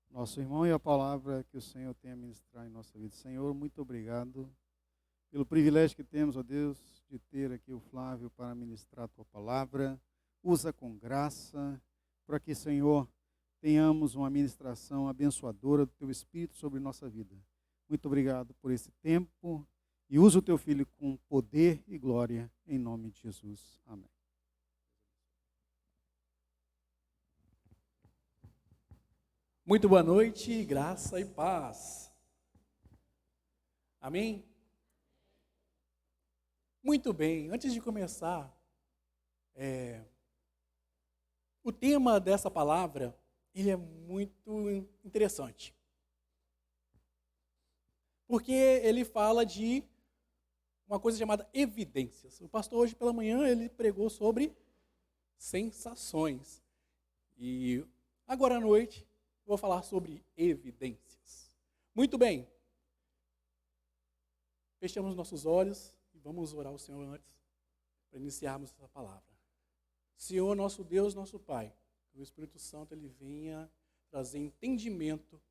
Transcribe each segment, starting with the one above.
nosso irmão e a palavra que o Senhor tem a ministrar em nossa vida. Senhor, muito obrigado pelo privilégio que temos, ó Deus, de ter aqui o Flávio para ministrar a tua palavra. Usa com graça, para que, Senhor, tenhamos uma ministração abençoadora do teu Espírito sobre nossa vida. Muito obrigado por esse tempo e usa o teu filho com poder e glória, em nome de Jesus. Amém. Muito boa noite, graça e paz. Amém? Muito bem, antes de começar, o tema dessa palavra, ele é muito interessante. Porque ele fala de uma coisa chamada evidências. O pastor hoje pela manhã, ele pregou sobre sensações. E agora à noite, vou falar sobre evidências. Muito bem. Fechamos nossos olhos e vamos orar ao Senhor antes, para iniciarmos essa palavra. Senhor, nosso Deus, nosso Pai, que o Espírito Santo ele venha trazer entendimento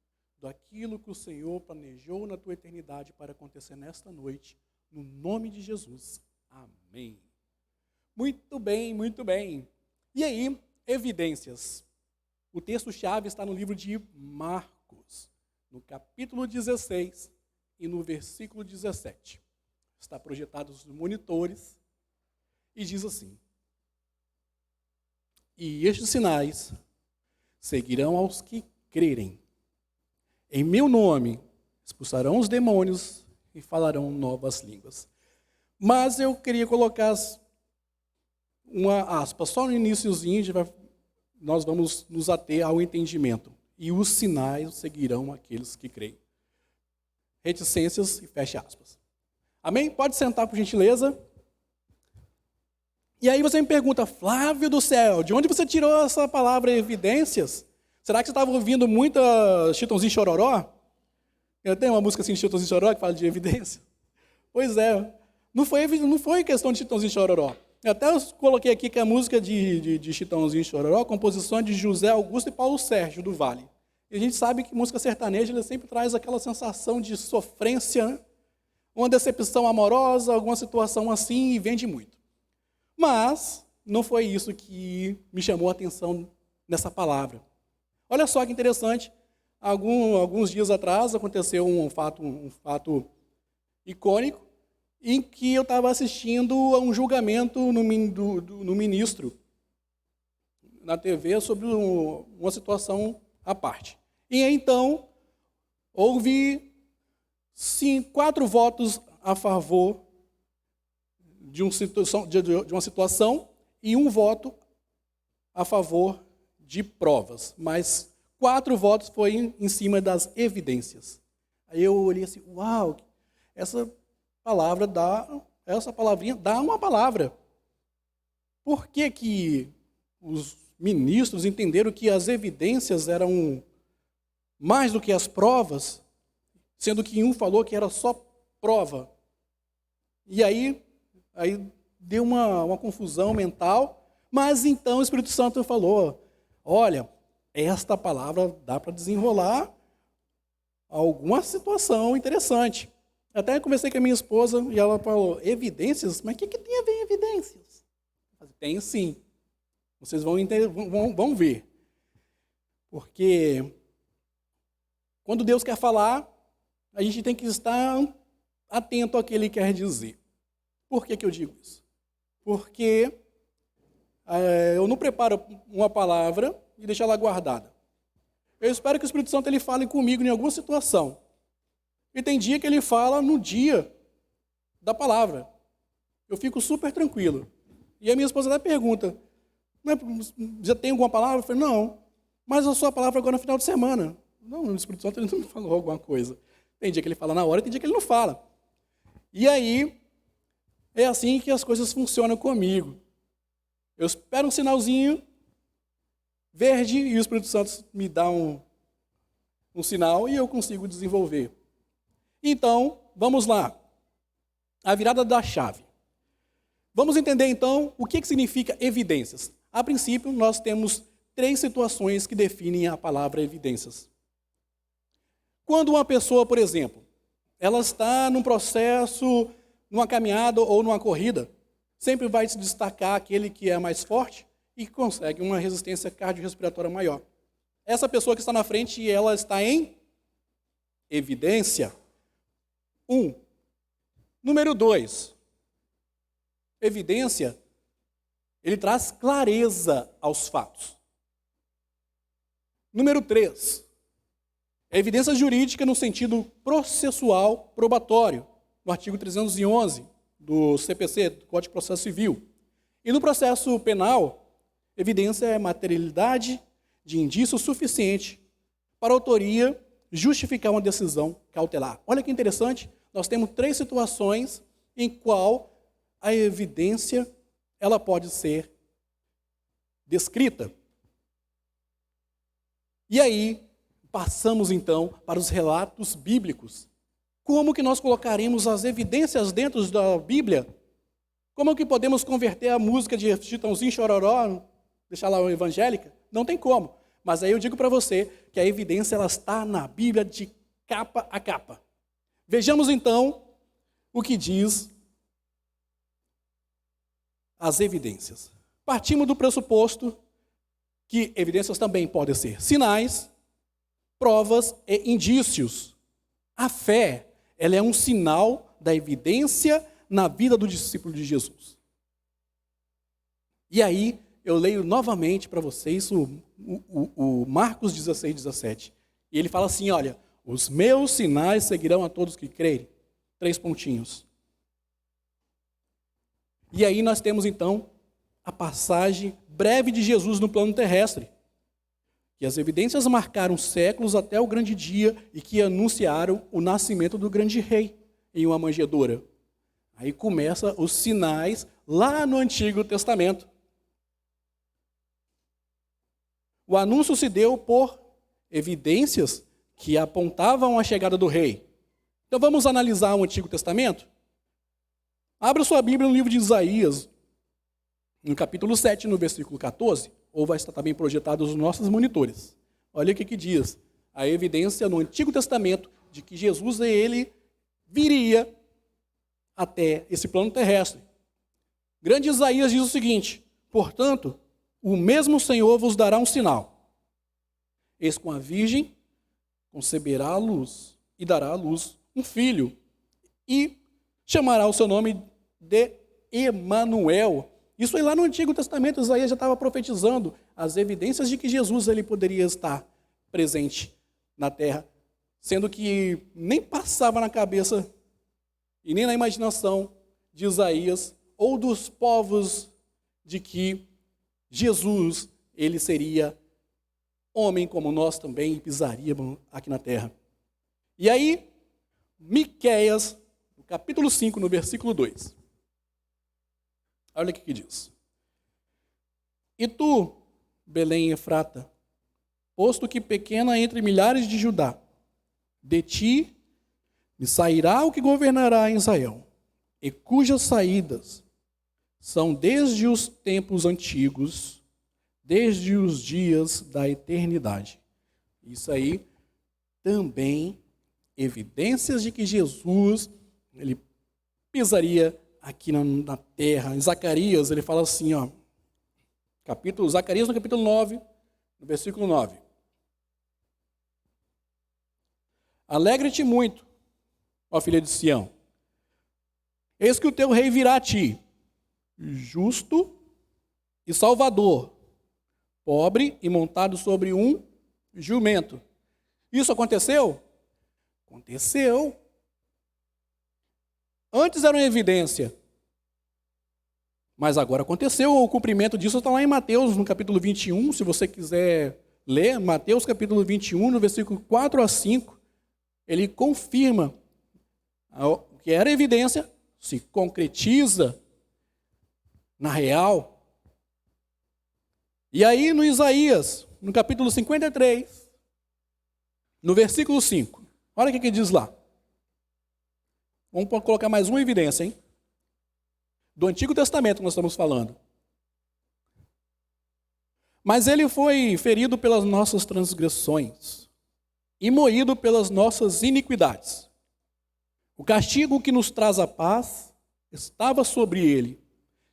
daquilo que o Senhor planejou na tua eternidade para acontecer nesta noite, no nome de Jesus. Amém. Muito bem, muito bem. E aí, evidências. O texto-chave está no livro de Marcos, no capítulo 16 e no versículo 17. Está projetado nos monitores e diz assim: E estes sinais seguirão aos que crerem. Em meu nome expulsarão os demônios e falarão novas línguas. Mas eu queria colocar uma aspa, só no iniciozinho, nós vamos nos ater ao entendimento. E os sinais seguirão aqueles que creem. Reticências e fecha aspas. Amém? Pode sentar, por gentileza. E aí você me pergunta, Flávio do céu, de onde você tirou essa palavra evidências? Será que você estava ouvindo muita Chitãozinho Chororó? Eu tenho uma música assim, Chitãozinho Chororó, que fala de evidência. Pois é, não foi questão de Chitãozinho Chororó. Até eu coloquei aqui que a música de Chitãozinho Chororó, composição de José Augusto e Paulo Sérgio do Vale. E a gente sabe que música sertaneja ela sempre traz aquela sensação de sofrência, né? Uma decepção amorosa, alguma situação assim, e vende muito. Mas não foi isso que me chamou a atenção nessa palavra. Olha só que interessante, alguns dias atrás aconteceu um fato icônico, em que eu estava assistindo a um julgamento no ministro na TV sobre uma situação à parte. E então, houve 4 votos a favor de uma situação e 1 voto a favor de provas, mas 4 votos foi em cima das evidências. Aí eu olhei assim, uau, essa palavrinha dá uma palavra. Por que os ministros entenderam que as evidências eram mais do que as provas, sendo que um falou que era só prova? E aí deu uma confusão mental, mas então o Espírito Santo falou, olha, esta palavra dá para desenrolar alguma situação interessante. Até conversei com a minha esposa e ela falou, evidências? Mas o que tem a ver evidências? Tem sim. Vocês vão ver. Porque quando Deus quer falar, a gente tem que estar atento ao que Ele quer dizer. Por que eu digo isso? Porque eu não preparo uma palavra e deixo ela guardada. Eu espero que o Espírito Santo ele fale comigo em alguma situação. E tem dia que ele fala no dia da palavra. Eu fico super tranquilo. E a minha esposa até pergunta, já tem alguma palavra? Eu falei, não. Mas a sua palavra agora no final de semana. Não, o Espírito Santo ele não falou alguma coisa. Tem dia que ele fala na hora, tem dia que ele não fala. E aí, é assim que as coisas funcionam comigo. Eu espero um sinalzinho verde e o Espírito Santo me dá um sinal e eu consigo desenvolver. Então, vamos lá. A virada da chave. Vamos entender, então, o que significa evidências. A princípio, nós temos 3 situações que definem a palavra evidências. Quando uma pessoa, por exemplo, ela está num processo, numa caminhada ou numa corrida, sempre vai se destacar aquele que é mais forte e que consegue uma resistência cardiorrespiratória maior. Essa pessoa que está na frente, ela está em evidência. 1. Número 2. Evidência, ele traz clareza aos fatos. Número 3. Evidência jurídica no sentido processual probatório, no artigo 311 do CPC, do Código de Processo Civil. E no processo penal, evidência é materialidade de indício suficiente para a autoria justificar uma decisão cautelar. Olha que interessante, nós temos 3 situações em qual a evidência ela pode ser descrita. E aí, passamos então para os relatos bíblicos. Como que nós colocaremos as evidências dentro da Bíblia? Como que podemos converter a música de Chitãozinho Chororó, deixar lá uma evangélica? Não tem como. Mas aí eu digo para você que a evidência ela está na Bíblia de capa a capa. Vejamos então o que diz as evidências. Partimos do pressuposto que evidências também podem ser sinais, provas e indícios. A fé, ela é um sinal da evidência na vida do discípulo de Jesus. E aí, eu leio novamente para vocês o Marcos 16, 17. E ele fala assim, olha, os meus sinais seguirão a todos que crerem. 3 pontinhos. E aí nós temos então a passagem breve de Jesus no plano terrestre. Que as evidências marcaram séculos até o grande dia e que anunciaram o nascimento do grande rei em uma manjedoura. Aí começa os sinais lá no Antigo Testamento. O anúncio se deu por evidências que apontavam a chegada do rei. Então vamos analisar o Antigo Testamento? Abra sua Bíblia no livro de Isaías, no capítulo 7, no versículo 14, ou vai estar também projetado nos nossos monitores. Olha o que diz. A evidência no Antigo Testamento de que Jesus ele viria até esse plano terrestre. Grande Isaías diz o seguinte: portanto, o mesmo Senhor vos dará um sinal. Eis com a virgem conceberá a luz e dará à luz um filho e chamará o seu nome de Emanuel. Isso aí lá no Antigo Testamento, Isaías já estava profetizando as evidências de que Jesus ele poderia estar presente na terra, sendo que nem passava na cabeça e nem na imaginação de Isaías ou dos povos de que Jesus ele seria homem como nós também e pisaríamos aqui na terra. E aí, Miqueias, no capítulo 5, no versículo 2. Olha o que diz. E tu, Belém Efrata, posto que pequena entre milhares de Judá, de ti me sairá o que governará em Israel, e cujas saídas são desde os tempos antigos, desde os dias da eternidade. Isso aí também evidências de que Jesus ele pisaria aqui na terra. Em Zacarias, ele fala assim, ó, Zacarias no capítulo 9, no versículo 9. Alegre-te muito, ó filha de Sião. Eis que o teu rei virá a ti, justo e salvador, pobre e montado sobre um jumento. Isso aconteceu? Aconteceu. Antes era uma evidência, mas agora aconteceu. O cumprimento disso está lá em Mateus, no capítulo 21, se você quiser ler, Mateus capítulo 21, no versículo 4 a 5, ele confirma o que era evidência, se concretiza na real. E aí no Isaías, no capítulo 53, no versículo 5, olha o que diz lá. Vamos colocar mais uma evidência, hein? Do Antigo Testamento nós estamos falando. Mas ele foi ferido pelas nossas transgressões, e moído pelas nossas iniquidades. O castigo que nos traz a paz estava sobre ele,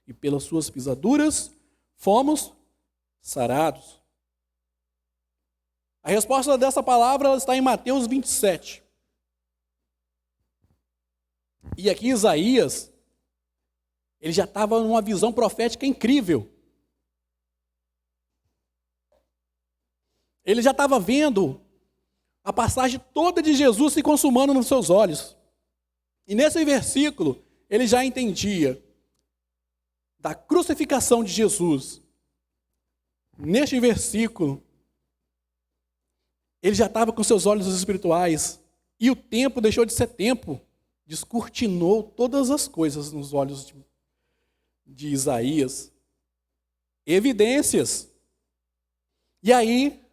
e pelas suas pisaduras fomos sarados. A resposta dessa palavra está em Mateus 27. E aqui Isaías, ele já estava numa visão profética incrível. Ele já estava vendo a passagem toda de Jesus se consumando nos seus olhos. E nesse versículo, ele já entendia da crucificação de Jesus. Neste versículo, ele já estava com seus olhos espirituais. E o tempo deixou de ser tempo. Descortinou todas as coisas nos olhos de Isaías. Evidências. E aí,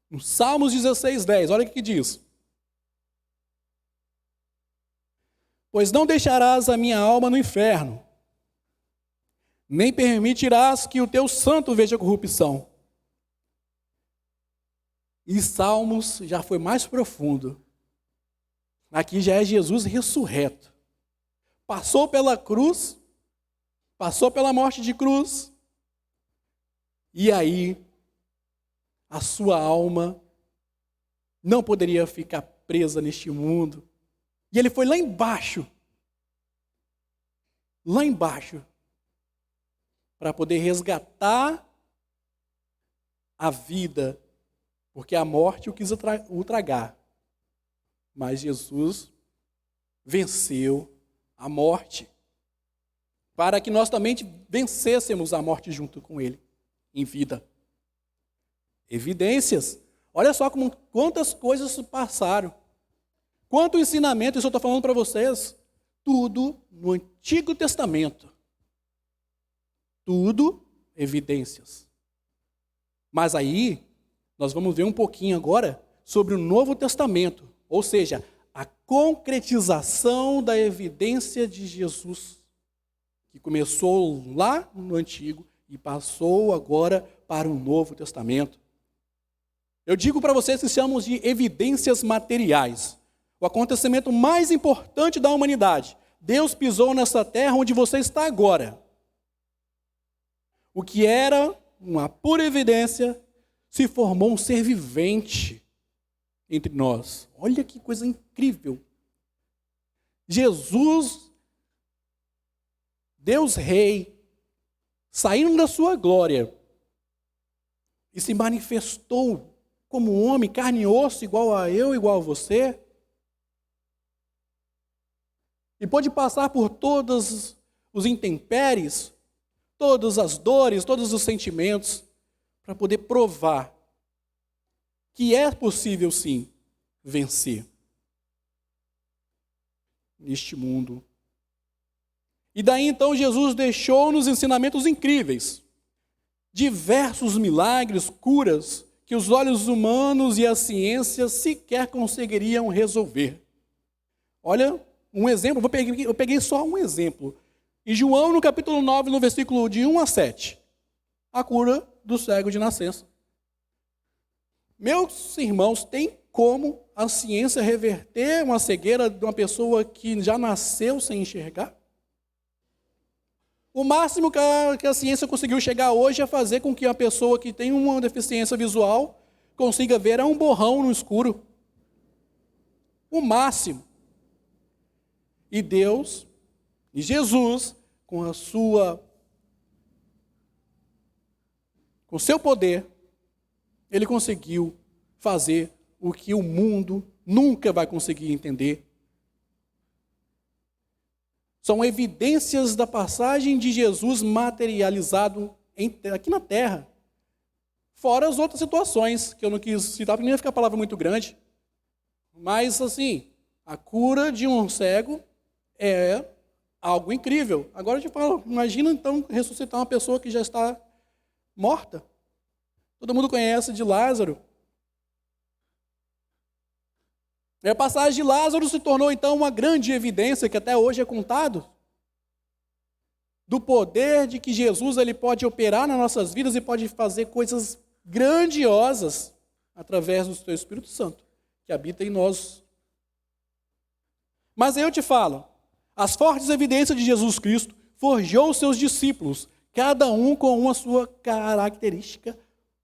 no Salmos 16:10, olha o que diz. Pois não deixarás a minha alma no inferno, nem permitirás que o teu santo veja corrupção. E Salmos já foi mais profundo. Aqui já é Jesus ressurreto. Passou pela cruz, passou pela morte de cruz, e aí a sua alma não poderia ficar presa neste mundo. E ele foi lá embaixo, para poder resgatar a vida, porque a morte o quis o tragar. Mas Jesus venceu a morte, para que nós também vencêssemos a morte junto com ele, em vida. Evidências. Olha só quantas coisas se passaram. Quanto ensinamento, isso eu estou falando para vocês. Tudo no Antigo Testamento. Tudo evidências. Mas aí, nós vamos ver um pouquinho agora sobre o Novo Testamento. Ou seja, a concretização da evidência de Jesus, que começou lá no Antigo e passou agora para o Novo Testamento. Eu digo para vocês que chamamos de evidências materiais. O acontecimento mais importante da humanidade. Deus pisou nessa terra onde você está agora. O que era uma pura evidência se formou um ser vivente entre nós. Olha que coisa incrível. Jesus, Deus Rei, saindo da sua glória e se manifestou como homem, carne e osso, igual a eu, igual a você. E pôde passar por todos os intempéries, todas as dores, todos os sentimentos, para poder provar que é possível, sim, vencer neste mundo. E daí, então, Jesus deixou-nos ensinamentos incríveis. Diversos milagres, curas, que os olhos humanos e a ciência sequer conseguiriam resolver. Olha, um exemplo, eu peguei só um exemplo. Em João, no capítulo 9, no versículo de 1 a 7, a cura do cego de nascença. Meus irmãos, tem como a ciência reverter uma cegueira de uma pessoa que já nasceu sem enxergar? O máximo que a ciência conseguiu chegar hoje é fazer com que a pessoa que tem uma deficiência visual consiga ver um borrão no escuro. O máximo. E Deus, e Jesus, com seu poder, ele conseguiu fazer o que o mundo nunca vai conseguir entender. São evidências da passagem de Jesus materializado aqui na terra. Fora as outras situações, que eu não quis citar, porque não ia ficar a palavra muito grande. Mas, assim, a cura de um cego é algo incrível. Agora eu te falo, imagina então ressuscitar uma pessoa que já está morta. Todo mundo conhece de Lázaro. E a passagem de Lázaro se tornou então uma grande evidência, que até hoje é contado, do poder de que Jesus ele pode operar nas nossas vidas e pode fazer coisas grandiosas através do seu Espírito Santo. que habita em nós. Mas eu te falo, as fortes evidências de Jesus Cristo forjou os seus discípulos, cada um com uma sua característica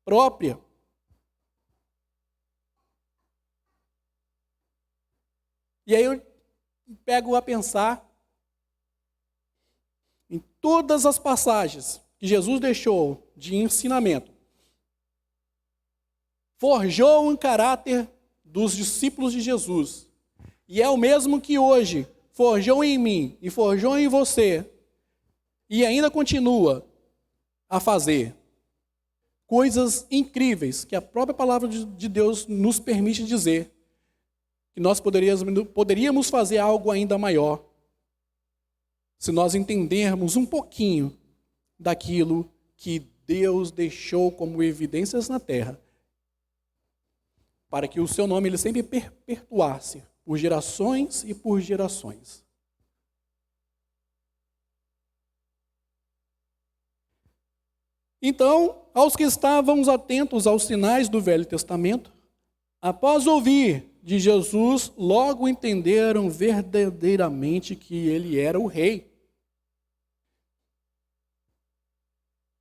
própria. E aí eu pego a pensar em todas as passagens que Jesus deixou de ensinamento. Forjou um caráter dos discípulos de Jesus. E é o mesmo que hoje forjou em mim e forjou em você. E ainda continua a fazer coisas incríveis que a própria palavra de Deus nos permite dizer. Que nós poderíamos fazer algo ainda maior se nós entendermos um pouquinho daquilo que Deus deixou como evidências na terra, para que o seu nome ele sempre perpetuasse por gerações e por gerações. Então, aos que estavam atentos aos sinais do Velho Testamento, após ouvir de Jesus, logo entenderam verdadeiramente que ele era o rei.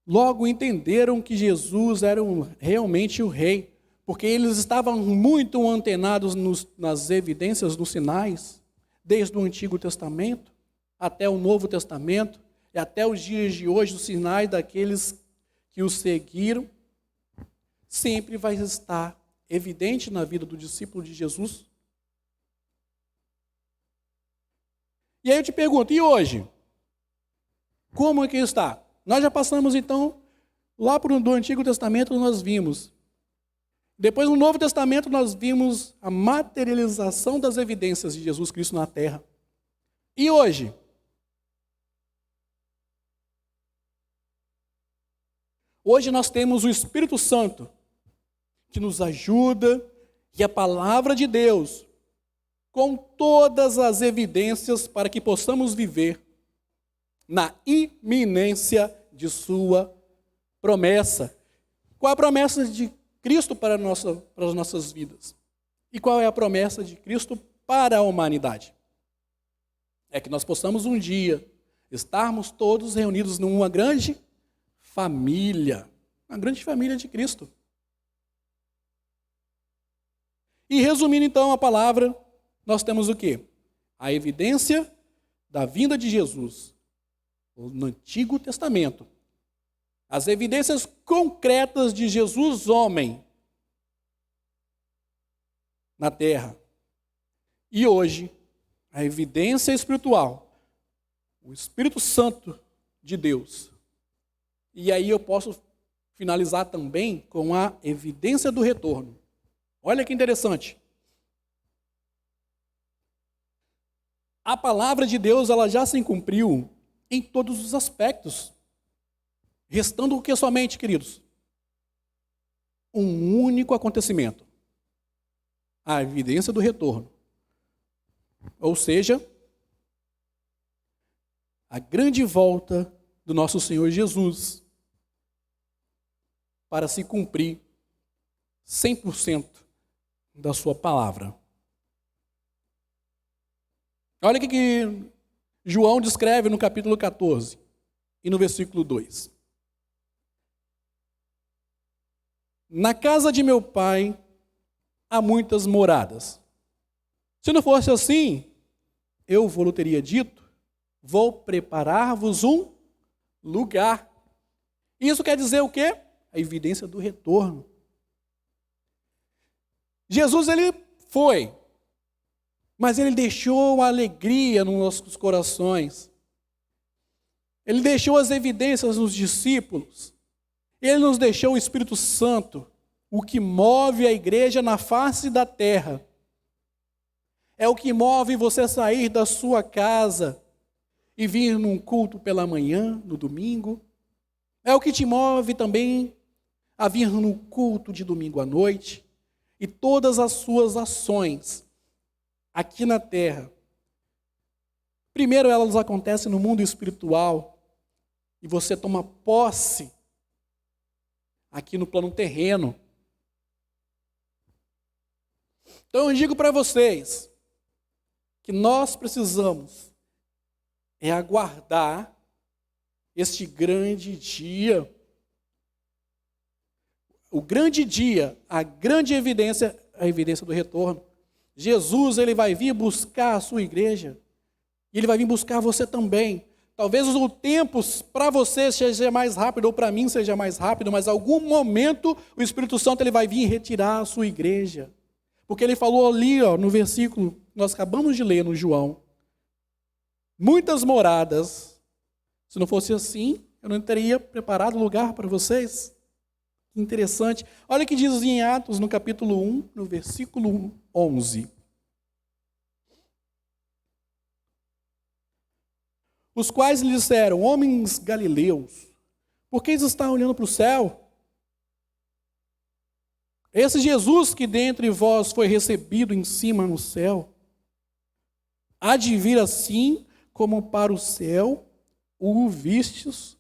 Logo entenderam que Jesus era realmente o rei, porque eles estavam muito antenados nas evidências, nos sinais, desde o Antigo Testamento até o Novo Testamento, e até os dias de hoje, os sinais daqueles que o seguiram, sempre vai estar evidente na vida do discípulo de Jesus. E aí eu te pergunto, e hoje? Como é que está? Nós já passamos então, lá do Antigo Testamento nós vimos. Depois no Novo Testamento nós vimos a materialização das evidências de Jesus Cristo na terra. E hoje? Hoje nós temos o Espírito Santo, que nos ajuda, e a palavra de Deus, com todas as evidências para que possamos viver na iminência de sua promessa. Qual é a promessa de Cristo para as nossas vidas? E qual é a promessa de Cristo para a humanidade? É que nós possamos um dia estarmos todos reunidos numa grande família, uma grande família de Cristo. E resumindo então a palavra, nós temos o quê? A evidência da vinda de Jesus no Antigo Testamento. As evidências concretas de Jesus homem na terra. E hoje, a evidência espiritual, o Espírito Santo de Deus. E aí eu posso finalizar também com a evidência do retorno. Olha que interessante. A palavra de Deus ela já se cumpriu em todos os aspectos. Restando o que somente, queridos? Um único acontecimento. A evidência do retorno. Ou seja, a grande volta do nosso Senhor Jesus para se cumprir 100% da sua palavra. Olha o que João descreve no capítulo 14 e no versículo 2. Na casa de meu pai há muitas moradas. Se não fosse assim, eu vou teria dito, vou preparar-vos um lugar. Isso quer dizer o quê? A evidência do retorno. Jesus, ele foi, mas ele deixou uma alegria nos nossos corações. Ele deixou as evidências nos discípulos. Ele nos deixou o Espírito Santo, o que move a igreja na face da terra. É o que move você sair da sua casa e vir num culto pela manhã, no domingo. É o que te move também a vir no culto de domingo à noite. E todas as suas ações aqui na terra. Primeiro elas acontecem no mundo espiritual e você toma posse aqui no plano terreno. Então eu digo para vocês que nós precisamos aguardar este grande dia. O grande dia, a grande evidência, a evidência do retorno. Jesus, ele vai vir buscar a sua igreja. E ele vai vir buscar você também. Talvez o tempo para você seja mais rápido, ou para mim seja mais rápido, mas em algum momento o Espírito Santo ele vai vir retirar a sua igreja. Porque ele falou ali, ó, no versículo que nós acabamos de ler no João, muitas moradas. Se não fosse assim, eu não teria preparado lugar para vocês. Que interessante. Olha o que diz em Atos, no capítulo 1, no versículo 11. Os quais lhe disseram: homens galileus, por que estão olhando para o céu? Esse Jesus que dentre vós foi recebido em cima no céu, há de vir assim como para o céu o vistes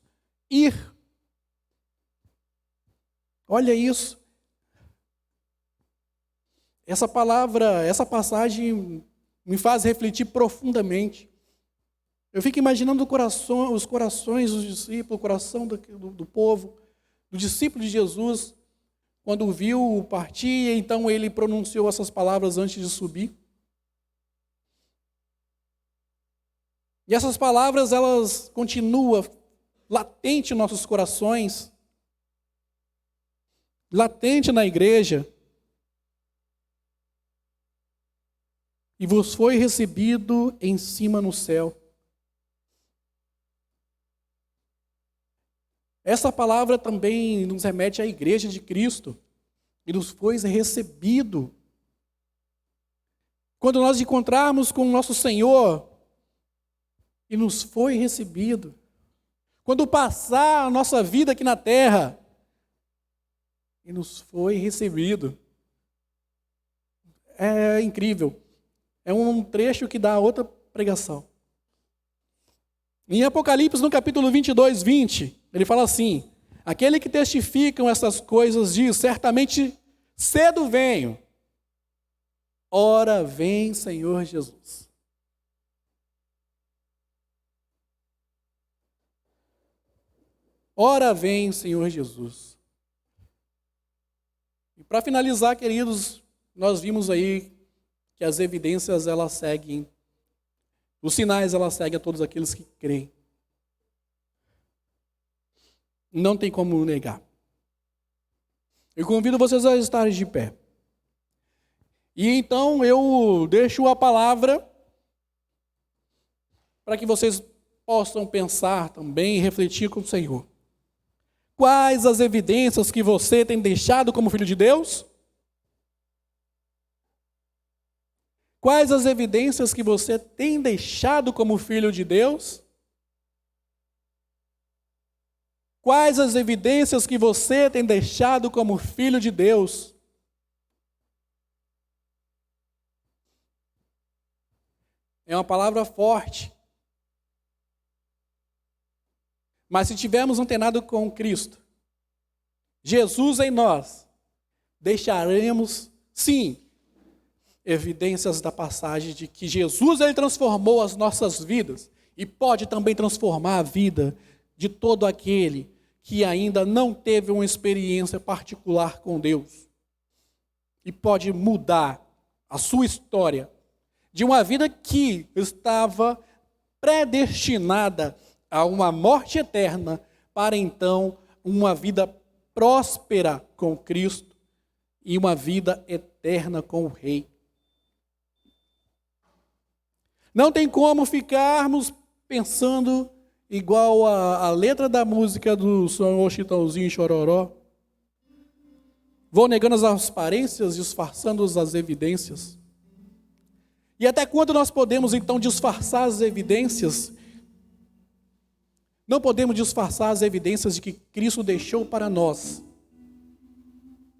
ir. Olha isso. Essa palavra, essa passagem me faz refletir profundamente. Eu fico imaginando os corações dos discípulos, o coração do povo, do discípulo de Jesus, quando viu partir, então ele pronunciou essas palavras antes de subir. E essas palavras, elas continuam latente em nossos corações, latente na igreja. E vos foi recebido em cima no céu. Essa palavra também nos remete à igreja de Cristo. E nos foi recebido. Quando nós encontrarmos com o nosso Senhor, e nos foi recebido. Quando passar a nossa vida aqui na terra, e nos foi recebido. É incrível. É um trecho que dá outra pregação. Em Apocalipse, no capítulo 22, 20, ele fala assim: aquele que testificam essas coisas diz: certamente cedo venho. Ora vem, Senhor Jesus. Ora vem, Senhor Jesus. E para finalizar, queridos, nós vimos aí que as evidências, elas seguem, os sinais, elas seguem a todos aqueles que creem. Não tem como negar. Eu convido vocês a estarem de pé. E então eu deixo a palavra para que vocês possam pensar também e refletir com o Senhor. Quais as evidências que você tem deixado como filho de Deus? Quais as evidências que você tem deixado como filho de Deus? Quais as evidências que você tem deixado como filho de Deus? É uma palavra forte. Mas se tivermos antenado com Cristo, Jesus em nós, deixaremos, sim, evidências da passagem de que Jesus ele transformou as nossas vidas e pode também transformar a vida de todo aquele que ainda não teve uma experiência particular com Deus. E pode mudar a sua história de uma vida que estava predestinada a uma morte eterna para então uma vida próspera com Cristo e uma vida eterna com o Rei. Não tem como ficarmos pensando igual a letra da música do Senhor Chitãozinho Chororó. Vou negando as aparências, disfarçando as evidências. E até quando nós podemos então disfarçar as evidências? Não podemos disfarçar as evidências de que Cristo deixou para nós.